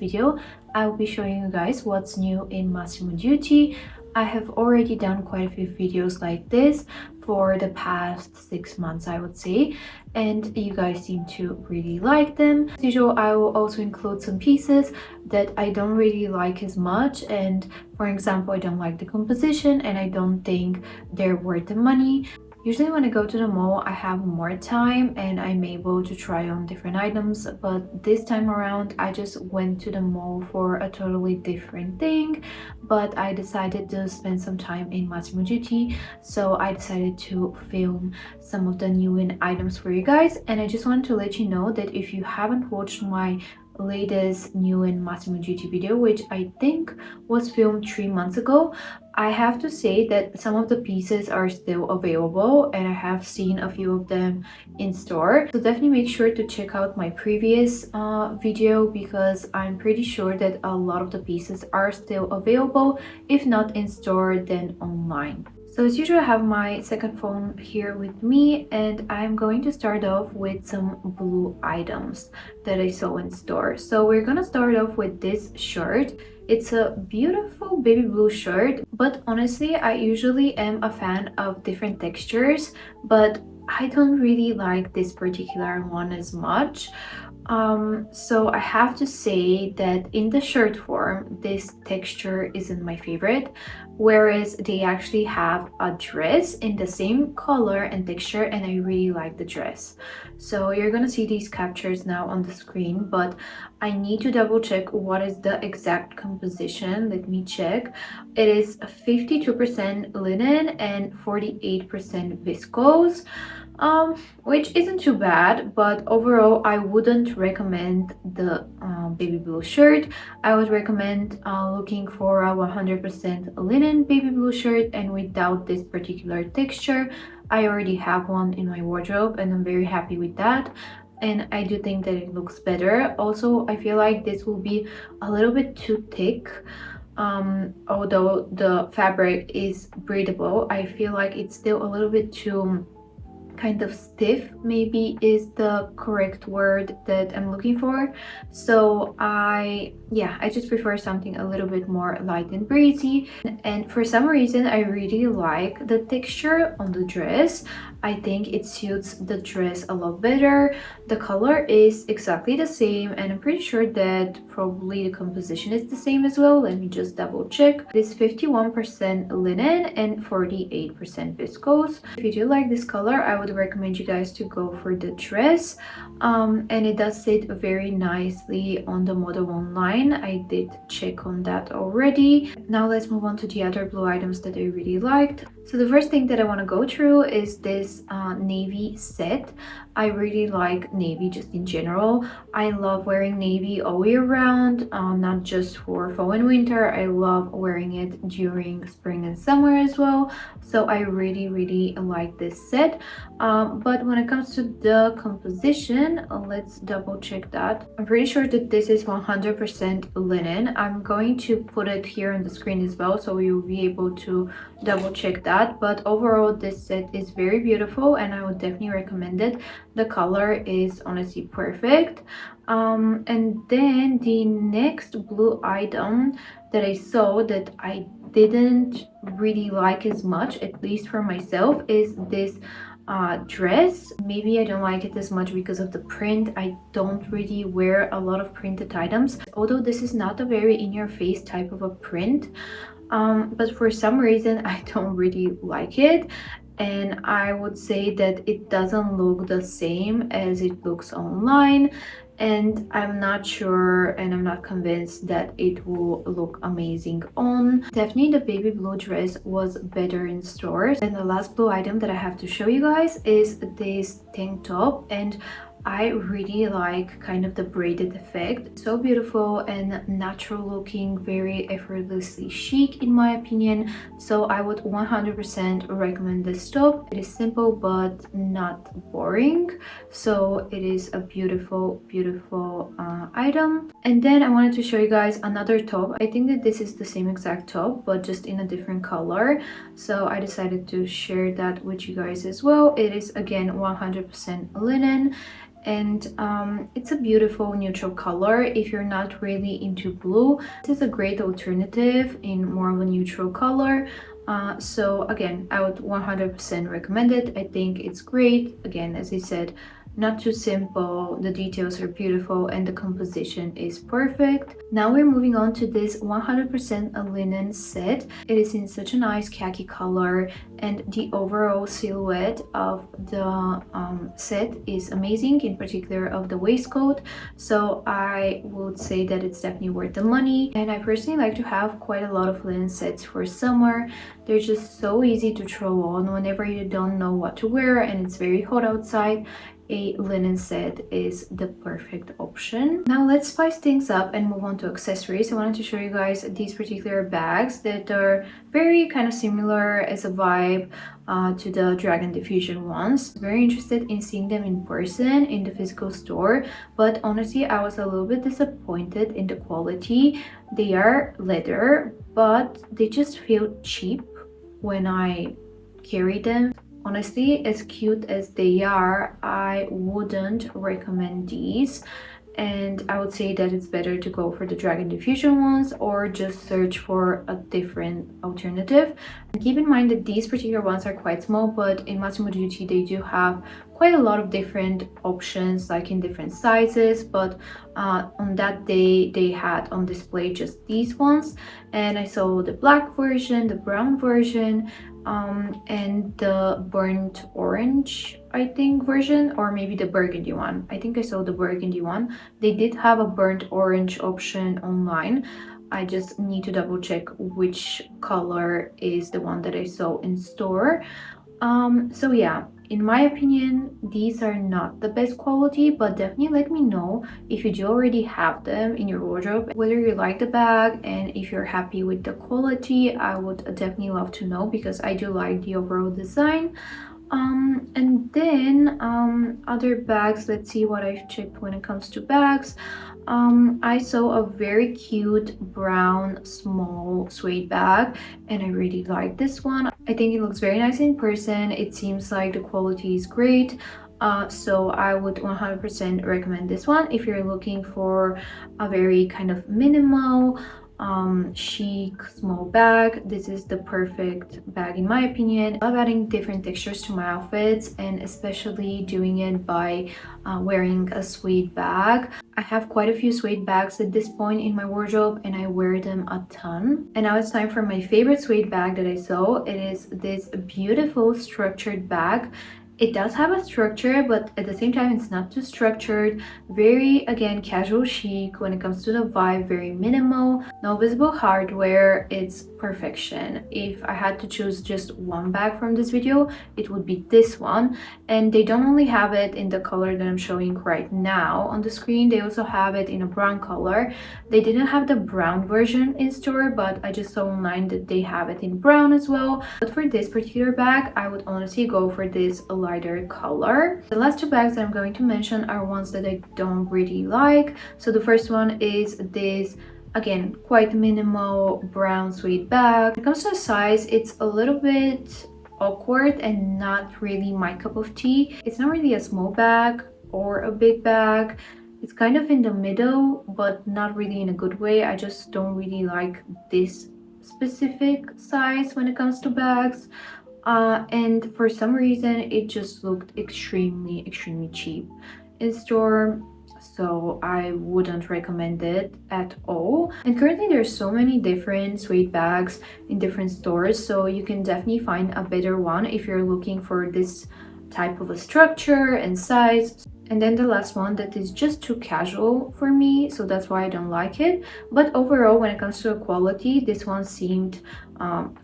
video, I will be showing you guys what's new in Massimo Dutti. I have already done quite a few videos like this for the past 6 months, I would say, and you guys seem to really like them. As usual, I will also include some pieces that I don't really like as much, and for example, I don't like the composition and I don't think they're worth the money. Usually when I go to the mall, I have more time and I'm able to try on different items, but this time around I just went to the mall for a totally different thing, but I decided to spend some time in Massimo Dutti, so I decided to film some of the new in items for you guys. And I just wanted to let you know that if you haven't watched my latest new in Massimo Dutti video, which I think was filmed 3 months ago, I have to say that some of the pieces are still available and I have seen a few of them in store, so definitely make sure to check out my previous video, because I'm pretty sure that a lot of the pieces are still available, if not in store then online. So as usual, I have my second phone here with me and I'm going to start off with some blue items that I saw in store. So we're gonna start off with this shirt. It's a beautiful baby blue shirt, but honestly, I usually am a fan of different textures, but I don't really like this particular one as much. So I have to say that in the shirt form, this texture isn't my favorite, whereas they actually have a dress in the same color and texture and I really like the dress. So you're gonna see these captures now on the screen, but I need to double check what is the exact composition. Let me check. It is 52% linen and 48% viscose, which isn't too bad, but overall I wouldn't recommend the baby blue shirt. I would recommend looking for a 100% linen baby blue shirt, and without this particular texture. I already have one in my wardrobe and I'm very happy with that, and I do think that it looks better. Also, I feel like this will be a little bit too thick. Although the fabric is breathable, I feel like it's still a little bit too kind of stiff, maybe is the correct word that I'm looking for. So I just prefer something a little bit more light and breezy, and for some reason I really like the texture on the dress. I think it suits the dress a lot better. The color is exactly the same and I'm pretty sure that probably the composition is the same as well. Let me just double check. It is 51% linen and 48% viscose. If you do like this color, I would recommend you guys to go for the dress, and it does sit very nicely on the model online. I did check on that already. Now let's move on to the other blue items that I really liked. So the first thing that I want to go through is this navy set. I really like navy just in general. I love wearing navy all year round, not just for fall and winter. I love wearing it during spring and summer as well. So I really like this set. But when it comes to the composition, let's double check that. I'm pretty sure that this is 100% linen. I'm going to put it here on the screen as well, so you'll be able to double check that. But overall, this set is very beautiful and I would definitely recommend it. The color is honestly perfect. And then the next blue item that I saw that I didn't really like as much, at least for myself, is this dress. Maybe I don't like it as much because of the print. I don't really wear a lot of printed items, although this is not a very in-your-face type of a print, but for some reason I don't really like it, and I would say that it doesn't look the same as it looks online, and I'm not sure and I'm not convinced that it will look amazing on. Definitely the baby blue dress was better in stores. And the last blue item that I have to show you guys is this tank top, and I really like kind of the braided effect. So beautiful and natural looking, very effortlessly chic in my opinion. So I would 100% recommend this top. It is simple but not boring. So it is a beautiful item. And then I wanted to show you guys another top. I think that this is the same exact top, but just in a different color. So I decided to share that with you guys as well. It is again 100% linen, and it's a beautiful neutral color. If you're not really into blue, this is a great alternative in more of a neutral color. So again, I would 100% recommend it. I think it's great. Again, as I said, not too simple, the details are beautiful, and the composition is perfect. Now we're moving on to this 100% linen set. It is in such a nice khaki color, and the overall silhouette of the set is amazing, in particular of the waistcoat. So I would say that it's definitely worth the money, and I personally like to have quite a lot of linen sets for summer. They're just so easy to throw on whenever you don't know what to wear and it's very hot outside. A linen set is the perfect option. Now let's spice things up and move on to accessories. I wanted to show you guys these particular bags that are very kind of similar as a vibe to the Dragon Diffusion ones. Very interested in seeing them in person in the physical store, but honestly I was a little bit disappointed in the quality. They are leather, but they just feel cheap when I carry them. Honestly, as cute as they are, I wouldn't recommend these, and I would say that it's better to go for the Dragon Diffusion ones or just search for a different alternative. And keep in mind that these particular ones are quite small, but in Massimo Dutti they do have quite a lot of different options, like in different sizes. But on that day they had on display just these ones, and I saw the black version, the brown version, and the burnt orange, I think, version, or maybe the burgundy one. I think I saw the burgundy one. They did have a burnt orange option online. I just need to double check which color is the one that I saw in store. So yeah, in my opinion, these are not the best quality, but definitely let me know if you do already have them in your wardrobe, whether you like the bag and if you're happy with the quality. I would definitely love to know, because I do like the overall design. And then other bags, let's see what I've checked when it comes to bags. I saw a very cute brown small suede bag, and I really like this one. I think it looks very nice in person. It seems like the quality is great. So I would 100% recommend this one if you're looking for a very kind of minimal chic small bag. This is the perfect bag in my opinion. I love adding different textures to my outfits, and especially doing it by wearing a suede bag. I have quite a few suede bags at this point in my wardrobe, and I wear them a ton. And now it's time for my favorite suede bag that I saw. It is this beautiful structured bag. It does have a structure, but at the same time it's not too structured. Very, again, casual chic when it comes to the vibe. Very minimal, no visible hardware. It's perfection. If I had to choose just one bag from this video, it would be this one. And they don't only have it in the color that I'm showing right now on the screen, they also have it in a brown color. They didn't have the brown version in store, but I just saw online that they have it in brown as well. But for this particular bag, I would honestly go for this lighter color. The last two bags that I'm going to mention are ones that I don't really like. So the first one is this, again, quite minimal brown suede bag. When it comes to the size, it's a little bit awkward and not really my cup of tea. It's not really a small bag or a big bag. It's kind of in the middle, but not really in a good way. I just don't really like this specific size when it comes to bags. And for some reason it just looked extremely cheap in store, so I wouldn't recommend it at all. And currently there's so many different suede bags in different stores, so you can definitely find a better one if you're looking for this type of a structure and size. And then the last one that is just too casual for me, so that's why I don't like it. But overall, when it comes to quality, this one seemed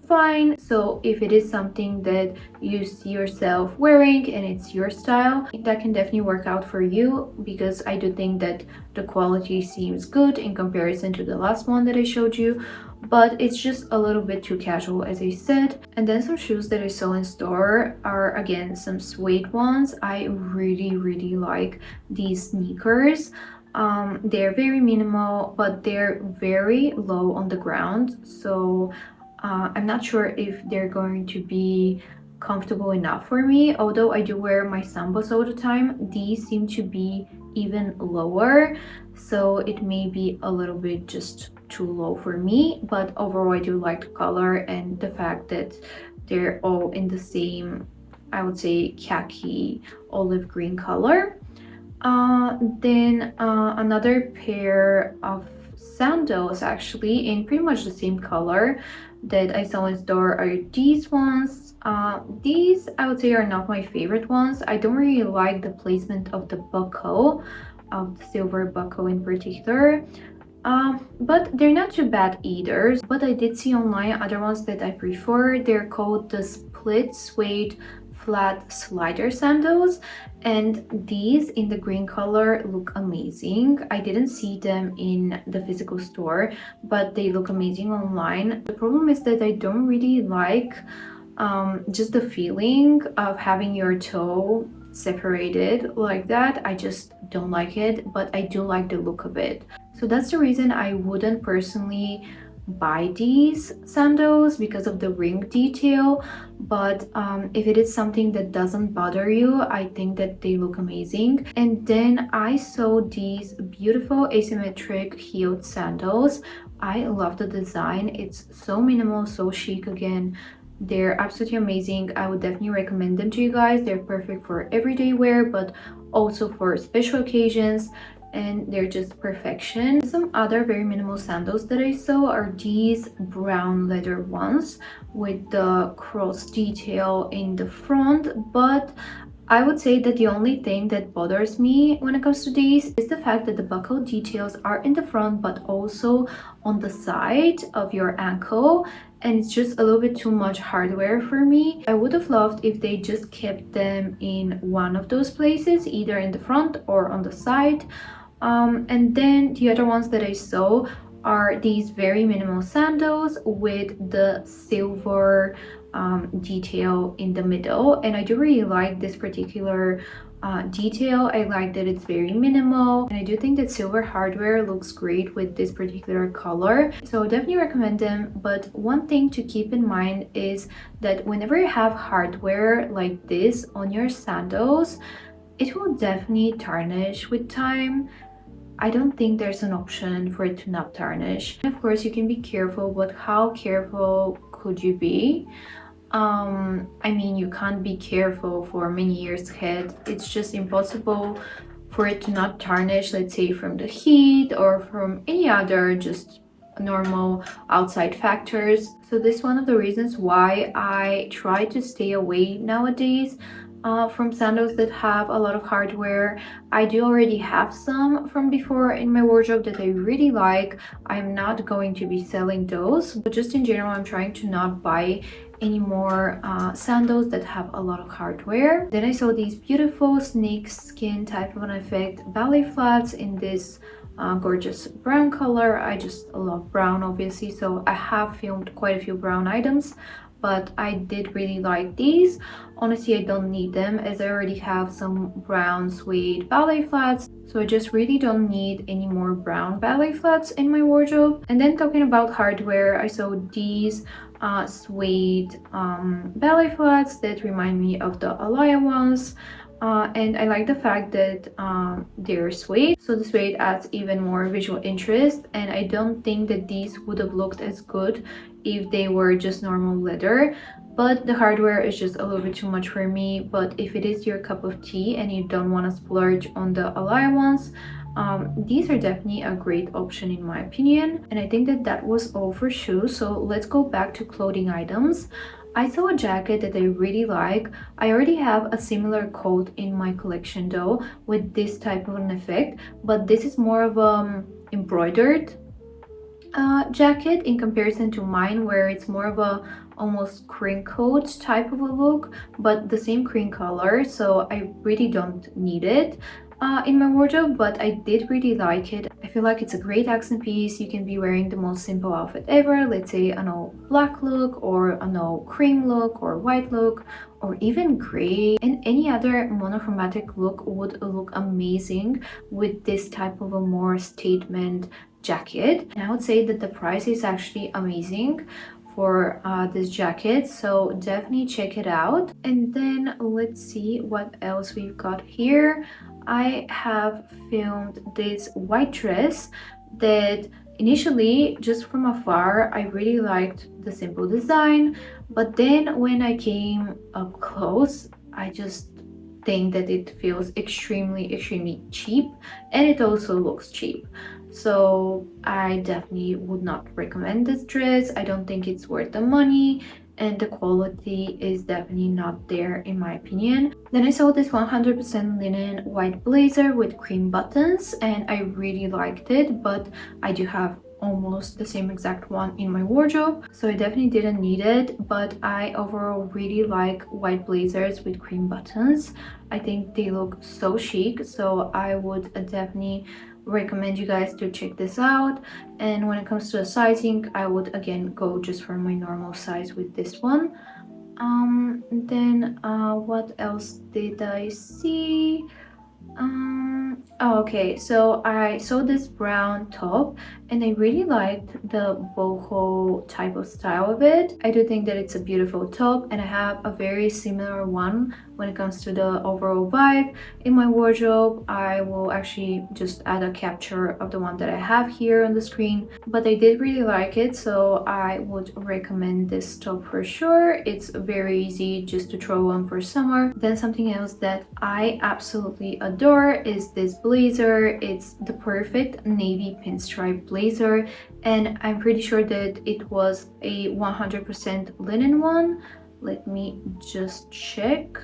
fine. So if it is something that you see yourself wearing and it's your style, that can definitely work out for you, because I do think that the quality seems good in comparison to the last one that I showed you. But it's just a little bit too casual, as I said. And then some shoes that I saw in store are, again, some suede ones. I really like these sneakers. They're very minimal, but they're very low on the ground, so I'm not sure if they're going to be comfortable enough for me. Although I do wear my sandals all the time, these seem to be even lower, so it may be a little bit just too low for me. But overall I do like the color and the fact that they're all in the same, I would say, khaki olive green color. Then another pair of sandals, actually in pretty much the same color, that I saw in store are these ones. These I would say are not my favorite ones. I don't really like the placement of the buckle, of the silver buckle in particular. But they're not too bad either. But I did see online other ones that I prefer. They're called the split suede flat slider sandals, and these in the green color look amazing. I didn't see them in the physical store, but they look amazing online. The problem is that I don't really like just the feeling of having your toe separated like that. I just don't like it, but I do like the look of it. So that's the reason I wouldn't personally buy these sandals, because of the ring detail. But if it is something that doesn't bother you, I think that they look amazing. And then I saw these beautiful asymmetric heeled sandals. I love the design. It's so minimal, so chic. Again, they're absolutely amazing. I would definitely recommend them to you guys. They're perfect for everyday wear, but also for special occasions, and they're just perfection. Some other very minimal sandals that I saw are these brown leather ones with the cross detail in the front. But I would say that the only thing that bothers me when it comes to these is the fact that the buckle details are in the front but also on the side of your ankle, and it's just a little bit too much hardware for me. I would have loved if they just kept them in one of those places, either in the front or on the side. And then the other ones that I saw are these very minimal sandals with the silver detail in the middle, and I do really like this particular detail. I like that it's very minimal, and I do think that silver hardware looks great with this particular color, so definitely recommend them. But one thing to keep in mind is that whenever you have hardware like this on your sandals, it will definitely tarnish with time. I don't think there's an option for it to not tarnish. Of course, you can be careful, but how careful could you be? I mean, you can't be careful for many years ahead. It's just impossible for it to not tarnish, let's say from the heat or from any other just normal outside factors. So this is one of the reasons why I try to stay away nowadays from sandals that have a lot of hardware. I do already have some from before in my wardrobe that I really like. I'm not going to be selling those, but just in general, I'm trying to not buy any more sandals that have a lot of hardware. Then I saw these beautiful snake skin type of an effect ballet flats in this gorgeous brown color. I just love brown, obviously, so I have filmed quite a few brown items, but I did really like these. Honestly, I don't need them as I already have some brown suede ballet flats, so I just really don't need any more brown ballet flats in my wardrobe. And then talking about hardware, I saw these suede ballet flats that remind me of the Alaia ones. And I like the fact that they're suede, so the suede adds even more visual interest, and I don't think that these would have looked as good if they were just normal leather. But the hardware is just a little bit too much for me. But if it is your cup of tea and you don't want to splurge on the Alaia ones, these are definitely a great option in my opinion. And I think that that was all for shoes, so let's go back to clothing items. I saw a jacket that I really like. I already have a similar coat in my collection though, with this type of an effect, but this is more of a embroidered jacket in comparison to mine, where it's more of a almost cream coat type of a look, but the same cream color, so I really don't need it in my wardrobe, but I did really like it. I feel like it's a great accent piece. You can be wearing the most simple outfit ever, let's say an all black look or an all cream look or white look or even gray, and any other monochromatic look would look amazing with this type of a more statement jacket. And I would say that the price is actually amazing for this jacket, so definitely check it out. And then let's see what else we've got here. I have filmed this white dress that initially, just from afar, I really liked the simple design, but then when I came up close, I just think that it feels extremely cheap, and it also looks cheap. So I definitely would not recommend this dress. I don't think it's worth the money, and the quality is definitely not there in my opinion. Then I saw this 100% linen white blazer with cream buttons, and I really liked it, but I do have almost the same exact one in my wardrobe, so I definitely didn't need it. But I overall really like white blazers with cream buttons. I think they look so chic, so I would definitely recommend you guys to check this out. And when it comes to the sizing, I would again go just for my normal size with this one. Then what else did I see? Oh, okay, so I saw this brown top and I really liked the boho type of style of it. I do think that it's a beautiful top, and I have a very similar one when it comes to the overall vibe in my wardrobe. I will actually just add a capture of the one that I have here on the screen, but I did really like it, so I would recommend this top for sure. It's very easy just to throw on for summer. Then something else that I absolutely adore is this blazer. It's the perfect navy pinstripe blazer, and I'm pretty sure that it was a 100% linen one. Let me just check.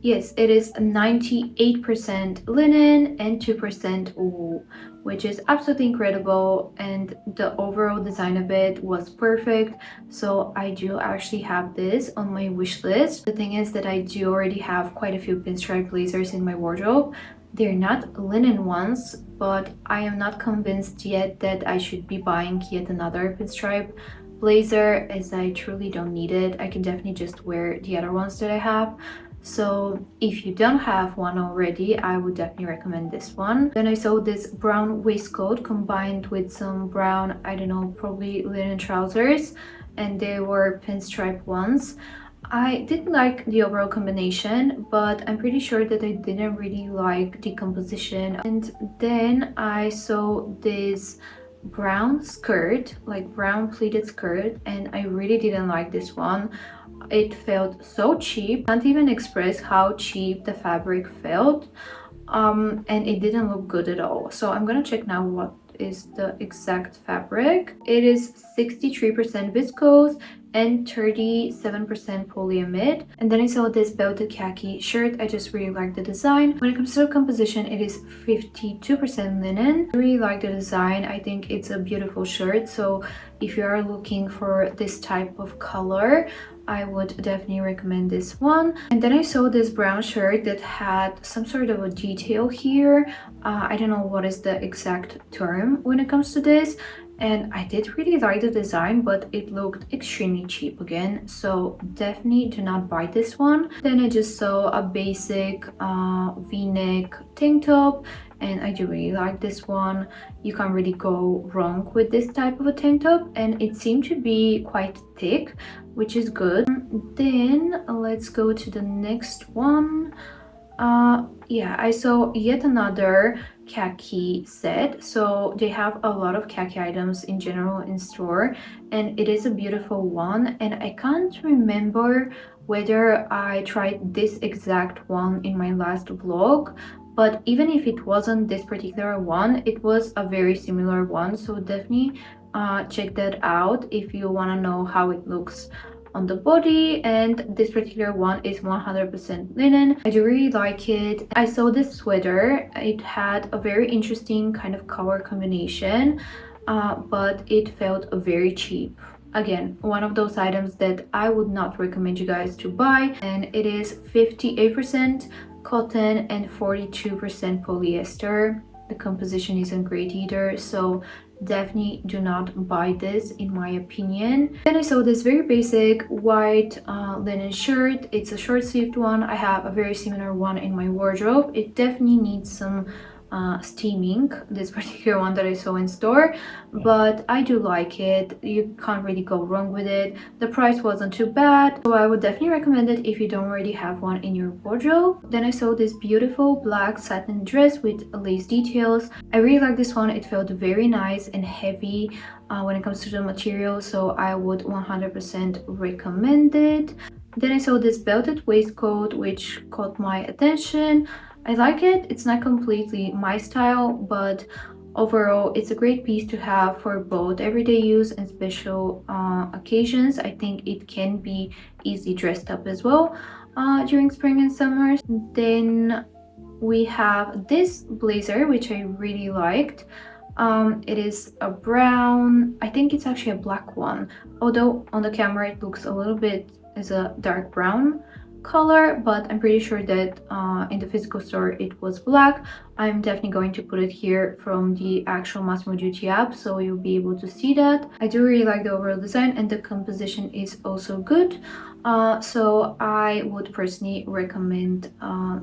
Yes, it is 98% linen and 2% wool, which is absolutely incredible, and the overall design of it was perfect. So I do actually have this on my wish list. The thing is that I do already have quite a few pinstripe blazers in my wardrobe. They're not linen ones, but I am not convinced yet that I should be buying yet another pinstripe blazer, as I truly don't need it. I can definitely just wear the other ones that I have. So if you don't have one already, I would definitely recommend this one. Then I saw this brown waistcoat combined with some brown, I don't know, probably linen trousers, and they were pinstripe ones. I didn't like the overall combination, but I'm pretty sure that I didn't really like the composition. And then I saw this brown skirt, like brown pleated skirt, and I really didn't like this one. It felt so cheap. Can't even express how cheap the fabric felt, and it didn't look good at all. So I'm gonna check now what is the exact fabric. It is 63% viscose and 37% polyamide. And then I saw this belted khaki shirt. I just really like the design. When it comes to the composition, it is 52% linen. I really like the design. I think it's a beautiful shirt. So if you are looking for this type of color, I would definitely recommend this one. And then I saw this brown shirt that had some sort of a detail here. I don't know what is the exact term when it comes to this, and I did really like the design, but it looked extremely cheap again, so definitely do not buy this one. Then I just saw a basic v-neck tank top, and I do really like this one. You can't really go wrong with this type of a tank top, and it seemed to be quite thick, which is good. Then let's go to the next one. Yeah, I saw yet another khaki set. So they have a lot of khaki items in general in store, and it is a beautiful one. And I can't remember whether I tried this exact one in my last vlog, but even if it wasn't this particular one, it was a very similar one. So definitely check that out if you want to know how it looks on the body. And this particular one is 100% linen. I do really like it. I saw this sweater. It had a very interesting kind of color combination, but it felt very cheap. Again, one of those items that I would not recommend you guys to buy. And it is 58% cotton and 42% polyester. the composition isn't great either, so definitely do not buy this in my opinion. Then I saw this very basic white linen shirt. It's a short sleeved one. I have a very similar one in my wardrobe. It definitely needs some steaming, this particular one that I saw in store, but I do like it. You can't really go wrong with it. The price wasn't too bad, so I would definitely recommend it if you don't already have one in your wardrobe. Then I saw this beautiful black satin dress with lace details. I really like this one. It felt very nice and heavy when it comes to the material, so I would 100% recommend it. Then I saw this belted waistcoat which caught my attention. I like it. It's not completely my style, but overall it's a great piece to have for both everyday use and special occasions. I think it can be easily dressed up as well during spring and summer. Then we have this blazer which I really liked. It is a brown, I think it's actually a black one, although on the camera it looks a little bit as a dark brown color, but I'm pretty sure that in the physical store it was black. I'm definitely going to put it here from the actual Massimo Dutti app, so you'll be able to see that. I do really like the overall design, and the composition is also good, so I would personally recommend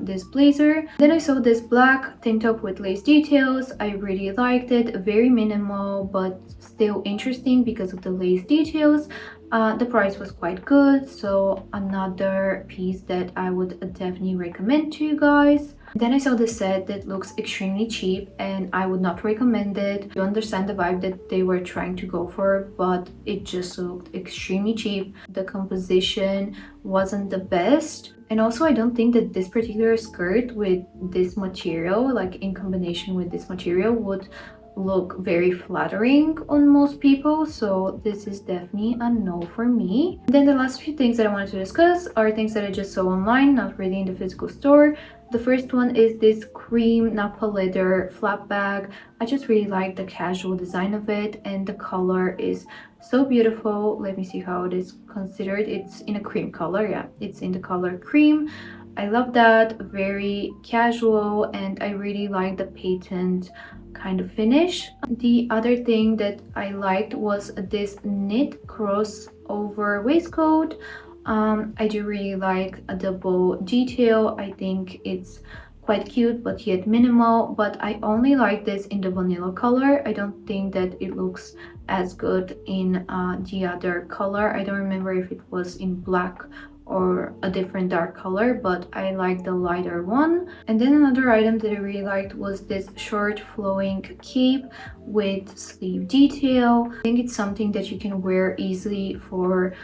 this blazer. Then I saw this black tank top with lace details. I really liked it. Very minimal but still interesting because of the lace details. The price was quite good, so another piece that I would definitely recommend to you guys. Then I saw this set that looks extremely cheap, and I would not recommend it. You understand the vibe that they were trying to go for, but it just looked extremely cheap. The composition wasn't the best, and also I don't think that this particular skirt with this material, like in combination with this material, would look very flattering on most people, so this is definitely a no for me. Then the last few things that I wanted to discuss are things that I just saw online, not really in the physical store. The first one is this cream Napa leather flap bag. I just really like the casual design of it, and the color is so beautiful. Let me see how it is considered. It's in a cream color. Yeah, it's in the color cream. I love that. Very casual, and I really like the patent kind of finish. The other thing that I liked was this knit crossover waistcoat. I do really like a double detail. I think it's quite cute but yet minimal, but I only like this in the vanilla color. I don't think that it looks as good in the other color. I don't remember if it was in black or a different dark color, but I like the lighter one. And then another item that I really liked was this short flowing cape with sleeve detail. I think it's something that you can wear easily for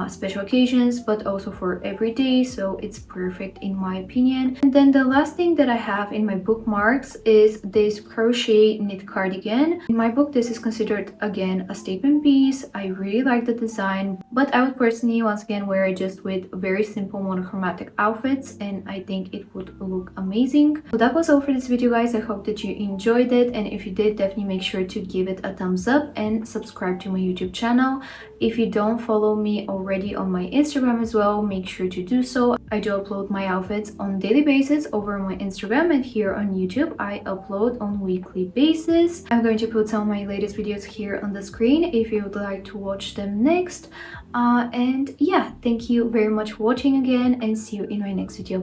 special occasions, but also for every day, so it's perfect in my opinion. And then the last thing that I have in my bookmarks is this crochet knit cardigan. In my book, this is considered again a statement piece. I really like the design, but I would personally once again wear it just with very simple monochromatic outfits, and I think it would look amazing. So that was all for this video, guys. I hope that you enjoyed it, and if you did, definitely make sure to give it a thumbs up and subscribe to my YouTube channel. If you don't follow me already on my Instagram as well, make sure to do so. I do upload my outfits on daily basis over on my Instagram, and here on YouTube I upload on weekly basis. I'm going to put some of my latest videos here on the screen if you would like to watch them next. And yeah, thank you very much for watching again, and see you in my next video.